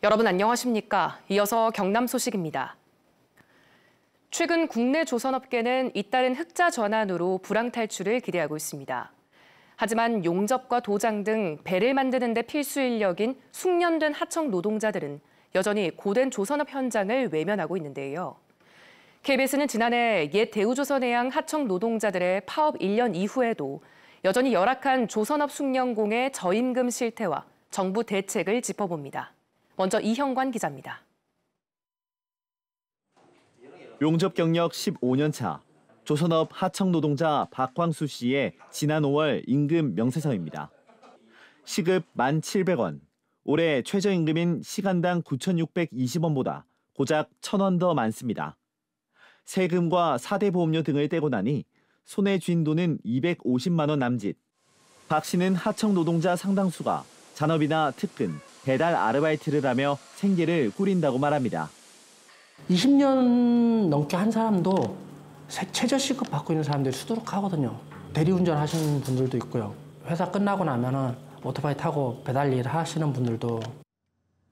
여러분 안녕하십니까? 이어서 경남 소식입니다. 최근 국내 조선업계는 잇따른 흑자 전환으로 불황 탈출을 기대하고 있습니다. 하지만 용접과 도장 등 배를 만드는 데 필수 인력인 숙련된 하청 노동자들은 여전히 고된 조선업 현장을 외면하고 있는데요. KBS는 지난해 옛 대우조선해양 하청 노동자들의 파업 1년 이후에도 여전히 열악한 조선업 숙련공의 저임금 실태와 정부 대책을 짚어봅니다. 먼저 이형관 기자입니다. 용접 경력 15년 차 조선업 하청 노동자 박광수 씨의 지난 5월 임금 명세서입니다. 시급 1,700원, 올해 최저임금인 시간당 9,620원보다 고작 1,000원 더 많습니다. 세금과 4대 보험료 등을 떼고 나니 손에 쥔 돈은 250만 원 남짓. 박 씨는 하청 노동자 상당수가 잔업이나 특근, 배달 아르바이트를 하며 생계를 꾸린다고 말합니다. 20년 넘게 한 사람도 최저시급 받고 있는 사람들이 수두룩하거든요. 대리운전 하시는 분들도 있고요. 회사 끝나고 나면은 오토바이 타고 배달 일 하시는 분들도.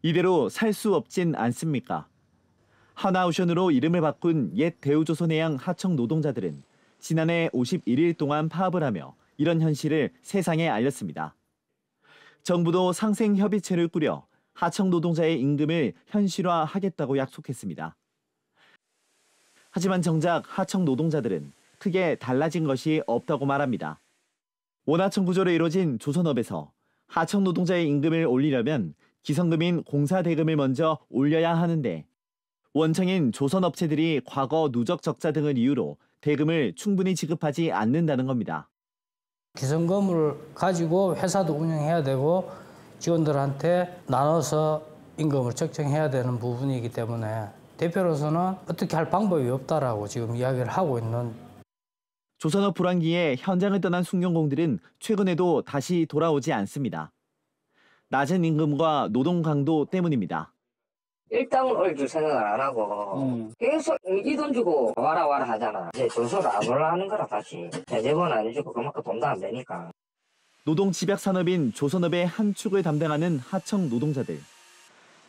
이대로 살 수 없진 않습니까? 하나오션으로 이름을 바꾼 옛 대우조선해양 하청 노동자들은 지난해 51일 동안 파업을 하며 이런 현실을 세상에 알렸습니다. 정부도 상생협의체를 꾸려 하청 노동자의 임금을 현실화하겠다고 약속했습니다. 하지만 정작 하청 노동자들은 크게 달라진 것이 없다고 말합니다. 원하청 구조로 이루어진 조선업에서 하청 노동자의 임금을 올리려면 기성금인 공사대금을 먼저 올려야 하는데 원청인 조선업체들이 과거 누적 적자 등을 이유로 대금을 충분히 지급하지 않는다는 겁니다. 기성금을 가지고 회사도 운영해야 되고 직원들한테 나눠서 임금을 책정해야 되는 부분이기 때문에 대표로서는 어떻게 할 방법이 없다라고 지금 이야기를 하고 있는. 조선업 불황기에 현장을 떠난 숙련공들은 최근에도 다시 돌아오지 않습니다. 낮은 임금과 노동 강도 때문입니다. 일당을 올줄 생각을 안 하고 계속 이 돈 주고 와라 하잖아. 이제 조선을 안 올라가는 거라 다시 대접은 안 해주고 그만큼 돈도 안 되니까. 노동 집약 산업인 조선업의 한 축을 담당하는 하청 노동자들.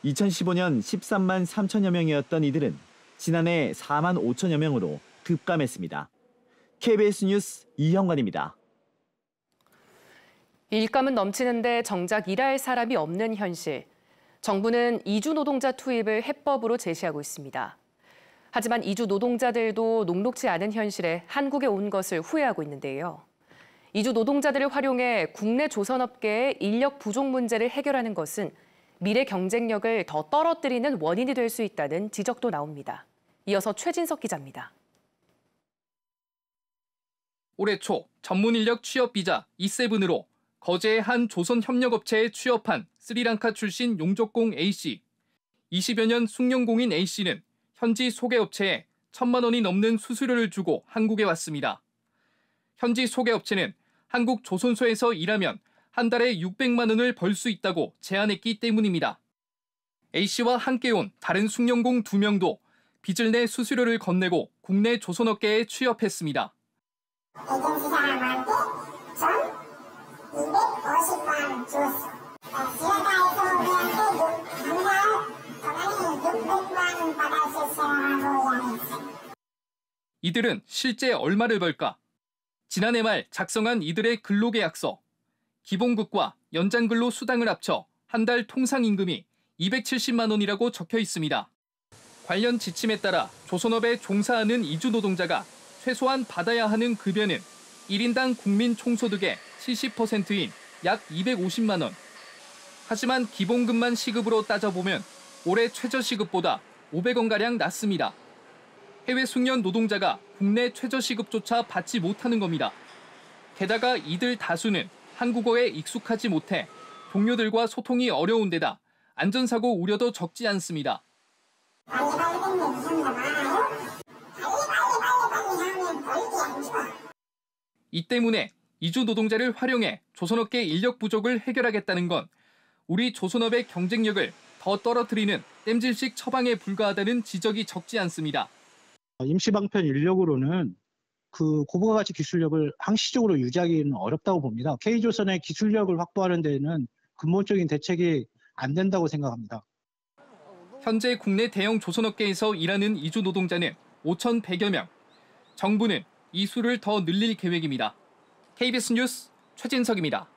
2015년 13만 3천여 명이었던 이들은 지난해 4만 5천여 명으로 급감했습니다. KBS 뉴스 이형관입니다. 일감은 넘치는데 정작 일할 사람이 없는 현실. 정부는 이주 노동자 투입을 해법으로 제시하고 있습니다. 하지만 이주 노동자들도 녹록지 않은 현실에 한국에 온 것을 후회하고 있는데요. 이주 노동자들을 활용해 국내 조선업계의 인력 부족 문제를 해결하는 것은 미래 경쟁력을 더 떨어뜨리는 원인이 될 수 있다는 지적도 나옵니다. 이어서 최진석 기자입니다. 올해 초 전문 인력 취업 비자 E7으로 거제의 한 조선 협력업체에 취업한 스리랑카 출신 용접공 A씨. 20여 년 숙련공인 A씨는 현지 소개업체에 1,000만 원이 넘는 수수료를 주고 한국에 왔습니다. 현지 소개업체는 한국 조선소에서 일하면 한 달에 600만 원을 벌 수 있다고 제안했기 때문입니다. A씨와 함께 온 다른 숙련공 2명도 빚을 내 수수료를 건네고 국내 조선업계에 취업했습니다. 에이전시 사람한테 전 250만 원 줬어. 지역가에서 우리한테 한달 전화니 600만 원 받을 수 있어라고 이야기했어. 이들은 실제 얼마를 벌까? 지난해 말 작성한 이들의 근로계약서. 기본급과 연장근로 수당을 합쳐 한 달 통상임금이 270만 원이라고 적혀 있습니다. 관련 지침에 따라 조선업에 종사하는 이주 노동자가 최소한 받아야 하는 급여는 1인당 국민 총소득의 70%인 약 250만 원. 하지만 기본급만 시급으로 따져보면 올해 최저시급보다 500원가량 낮습니다. 해외 숙련 노동자가 국내 최저시급조차 받지 못하는 겁니다. 게다가 이들 다수는 한국어에 익숙하지 못해 동료들과 소통이 어려운 데다 안전사고 우려도 적지 않습니다. 이 때문에 이주 노동자를 활용해 조선업계 인력 부족을 해결하겠다는 건 우리 조선업의 경쟁력을 더 떨어뜨리는 땜질식 처방에 불과하다는 지적이 적지 않습니다. 임시방편 인력으로는 그 고부가가치 기술력을 항시적으로 유지하기는 어렵다고 봅니다. K조선의 기술력을 확보하는 데는 근본적인 대책이 안 된다고 생각합니다. 현재 국내 대형 조선업계에서 일하는 이주 노동자는 5,100여 명. 정부는 이 수를 더 늘릴 계획입니다. KBS 뉴스 최진석입니다.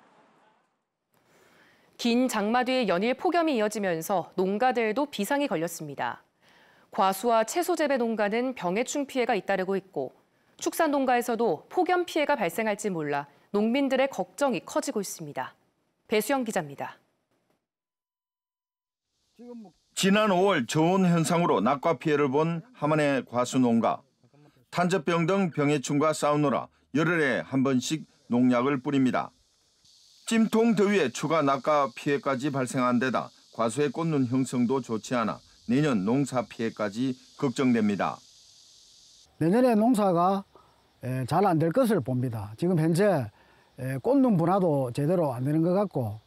긴 장마 뒤 연일 폭염이 이어지면서 농가들도 비상이 걸렸습니다. 과수와 채소 재배 농가는 병해충 피해가 잇따르고 있고 축산 농가에서도 폭염 피해가 발생할지 몰라 농민들의 걱정이 커지고 있습니다. 배수영 기자입니다. 지난 5월 저온 현상으로 낙과 피해를 본 함안의 과수 농가. 탄저병 등 병해충과 싸우느라 열흘에 한 번씩 농약을 뿌립니다. 찜통 더위에 추가 낙과 피해까지 발생한 데다 과수의 꽃눈 형성도 좋지 않아 내년 농사 피해까지 걱정됩니다. 내년에 농사가 잘 안 될 것을 봅니다. 지금 현재 꽃눈 분화도 제대로 안 되는 것 같고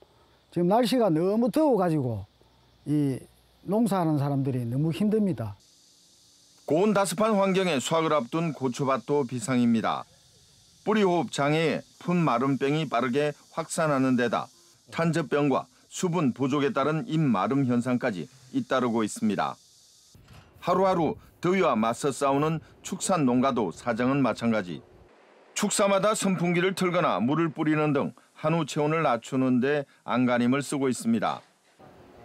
지금 날씨가 너무 더워가지고 이 농사하는 사람들이 너무 힘듭니다. 고온 다습한 환경에 수확을 앞둔 고추밭도 비상입니다. 뿌리호흡 장애에 풋마름병이 빠르게 확산하는 데다 탄저병과 수분 부족에 따른 잎마름 현상까지 잇따르고 있습니다. 하루하루 더위와 맞서 싸우는 축산 농가도 사정은 마찬가지. 축사마다 선풍기를 틀거나 물을 뿌리는 등 한우 체온을 낮추는 데 안간힘을 쓰고 있습니다.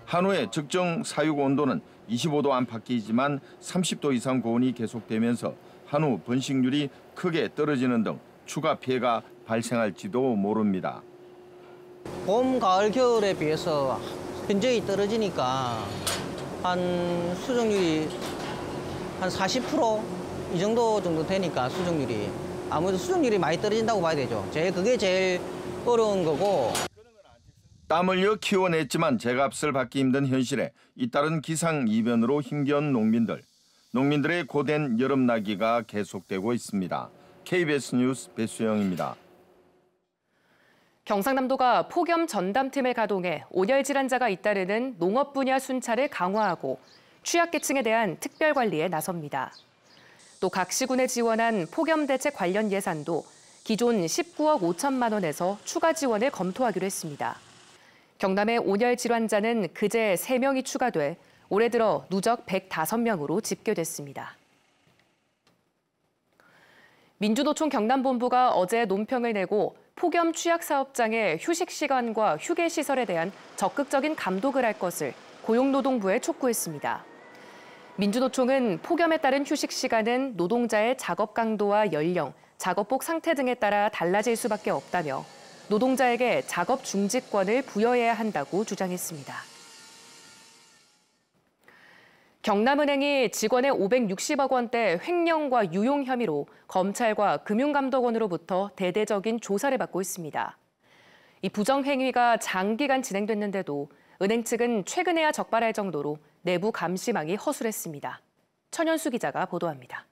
한우의 적정 사육 온도는 25도 안팎이지만 30도 이상 고온이 계속되면서 한우 번식률이 크게 떨어지는 등 추가 피해가 발생할지도 모릅니다. 봄, 가을, 겨울에 비해서 현저히 떨어지니까 한 수정률이 한 40% 이 정도 되니까 수정률이 아무래도 수정률이 많이 떨어진다고 봐야 되죠. 그게 제일 어려운 거고. 땀 흘려 키워냈지만 제값을 받기 힘든 현실에 잇따른 기상이변으로 힘겨운 농민들. 농민들의 고된 여름나기가 계속되고 있습니다. KBS 뉴스 배수영입니다. 경상남도가 폭염 전담팀을 가동해 온열 질환자가 잇따르는 농업 분야 순찰을 강화하고 취약계층에 대한 특별 관리에 나섭니다. 또 각 시군에 지원한 폭염 대책 관련 예산도 기존 19억 5천만 원에서 추가 지원을 검토하기로 했습니다. 경남의 온열 질환자는 그제 3명이 추가돼 올해 들어 누적 105명으로 집계됐습니다. 민주노총 경남본부가 어제 논평을 내고 폭염 취약 사업장의 휴식 시간과 휴게 시설에 대한 적극적인 감독을 할 것을 고용노동부에 촉구했습니다. 민주노총은 폭염에 따른 휴식 시간은 노동자의 작업 강도와 연령, 작업복 상태 등에 따라 달라질 수밖에 없다며 노동자에게 작업 중지권을 부여해야 한다고 주장했습니다. 경남은행이 직원의 560억 원대 횡령과 유용 혐의로 검찰과 금융감독원으로부터 대대적인 조사를 받고 있습니다. 이 부정행위가 장기간 진행됐는데도 은행 측은 최근에야 적발할 정도로 내부 감시망이 허술했습니다. 천연수 기자가 보도합니다.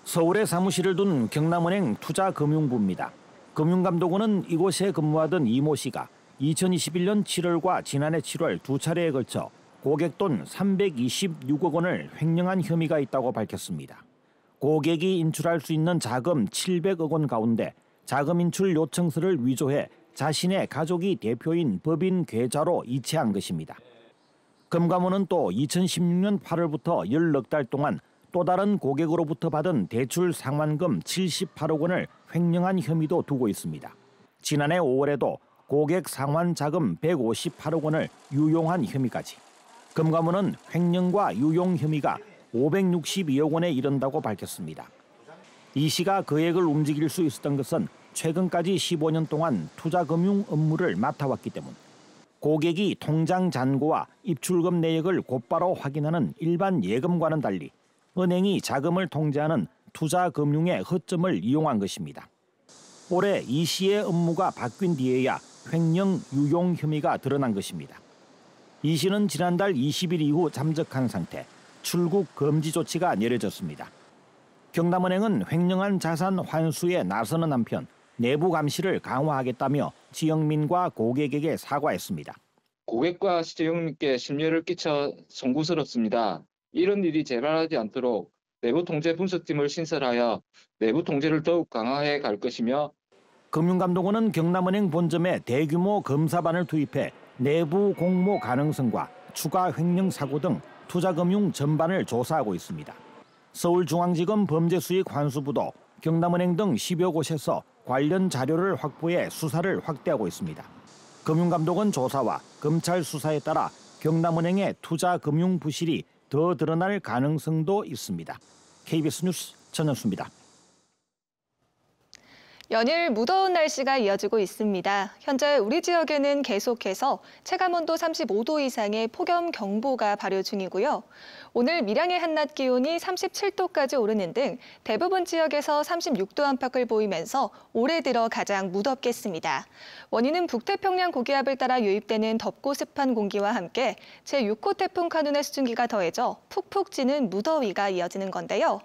서울에 사무실을 둔 경남은행 투자금융부입니다. 금융감독원은 이곳에 근무하던 이모 씨가 2021년 7월과 지난해 7월 두 차례에 걸쳐 고객 돈 326억 원을 횡령한 혐의가 있다고 밝혔습니다. 고객이 인출할 수 있는 자금 700억 원 가운데 자금 인출 요청서를 위조해 자신의 가족이 대표인 법인 계좌로 이체한 것입니다. 금감원은 또 2016년 8월부터 10넉 달 동안 또 다른 고객으로부터 받은 대출 상환금 78억 원을 횡령한 혐의도 두고 있습니다. 지난해 5월에도 고객 상환 자금 158억 원을 유용한 혐의까지. 금감원은 횡령과 유용 혐의가 562억 원에 이른다고 밝혔습니다. 이 씨가 거액을 움직일 수 있었던 것은 최근까지 15년 동안 투자금융 업무를 맡아왔기 때문. 고객이 통장 잔고와 입출금 내역을 곧바로 확인하는 일반 예금과는 달리 은행이 자금을 통제하는 투자금융의 허점을 이용한 것입니다. 올해 이 씨의 업무가 바뀐 뒤에야 횡령, 유용 혐의가 드러난 것입니다. 이 씨는 지난달 20일 이후 잠적한 상태, 출국 금지 조치가 내려졌습니다. 경남은행은 횡령한 자산 환수에 나서는 한편 내부 감시를 강화하겠다며 지역민과 고객에게 사과했습니다. 고객과 지역민께 심려를 끼쳐 송구스럽습니다. 이런 일이 재발하지 않도록 내부 통제 분석팀을 신설하여 내부 통제를 더욱 강화해 갈 것이며 금융감독원은 경남은행 본점에 대규모 검사반을 투입해 내부 공모 가능성과 추가 횡령 사고 등 투자금융 전반을 조사하고 있습니다. 서울중앙지검 범죄수익환수부도 경남은행 등 10여 곳에서 관련 자료를 확보해 수사를 확대하고 있습니다. 금융감독원 조사와 검찰 수사에 따라 경남은행의 투자 금융 부실이 더 드러날 가능성도 있습니다. KBS 뉴스 전현수입니다. 연일 무더운 날씨가 이어지고 있습니다. 현재 우리 지역에는 계속해서 체감온도 35도 이상의 폭염경보가 발효 중이고요. 오늘 밀양의 한낮 기온이 37도까지 오르는 등 대부분 지역에서 36도 안팎을 보이면서 올해 들어 가장 무덥겠습니다. 원인은 북태평양 고기압을 따라 유입되는 덥고 습한 공기와 함께 제6호 태풍 카눈의 수증기가 더해져 푹푹 찌는 무더위가 이어지는 건데요.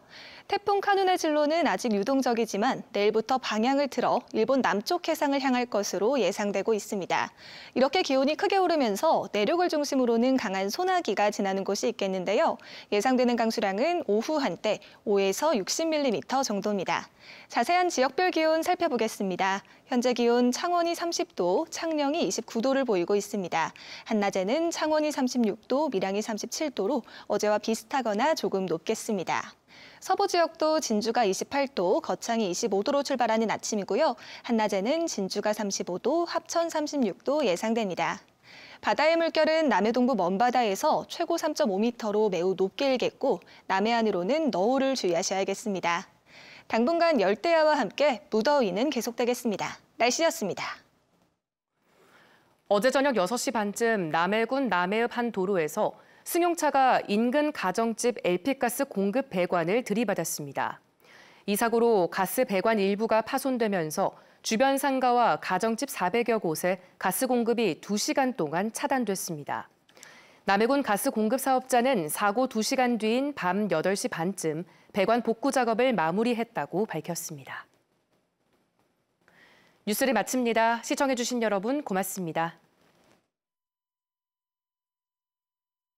태풍 카눈의 진로는 아직 유동적이지만 내일부터 방향을 틀어 일본 남쪽 해상을 향할 것으로 예상되고 있습니다. 이렇게 기온이 크게 오르면서 내륙을 중심으로는 강한 소나기가 지나는 곳이 있겠는데요. 예상되는 강수량은 오후 한때 5에서 60mm 정도입니다. 자세한 지역별 기온 살펴보겠습니다. 현재 기온 창원이 30도, 창녕이 29도를 보이고 있습니다. 한낮에는 창원이 36도, 밀양이 37도로 어제와 비슷하거나 조금 높겠습니다. 서부 지역도 진주가 28도, 거창이 25도로 출발하는 아침이고요. 한낮에는 진주가 35도, 합천 36도 예상됩니다. 바다의 물결은 남해동부 먼바다에서 최고 3.5m로 매우 높게 일겠고 남해안으로는 너울을 주의하셔야겠습니다. 당분간 열대야와 함께 무더위는 계속되겠습니다. 날씨였습니다. 어제 저녁 6시 반쯤 남해군 남해읍 한 도로에서 승용차가 인근 가정집 LP가스 공급 배관을 들이받았습니다. 이 사고로 가스 배관 일부가 파손되면서 주변 상가와 가정집 400여 곳에 가스 공급이 2시간 동안 차단됐습니다. 남해군 가스 공급 사업자는 사고 2시간 뒤인 밤 8시 반쯤 배관 복구 작업을 마무리했다고 밝혔습니다. 뉴스를 마칩니다. 시청해주신 여러분 고맙습니다.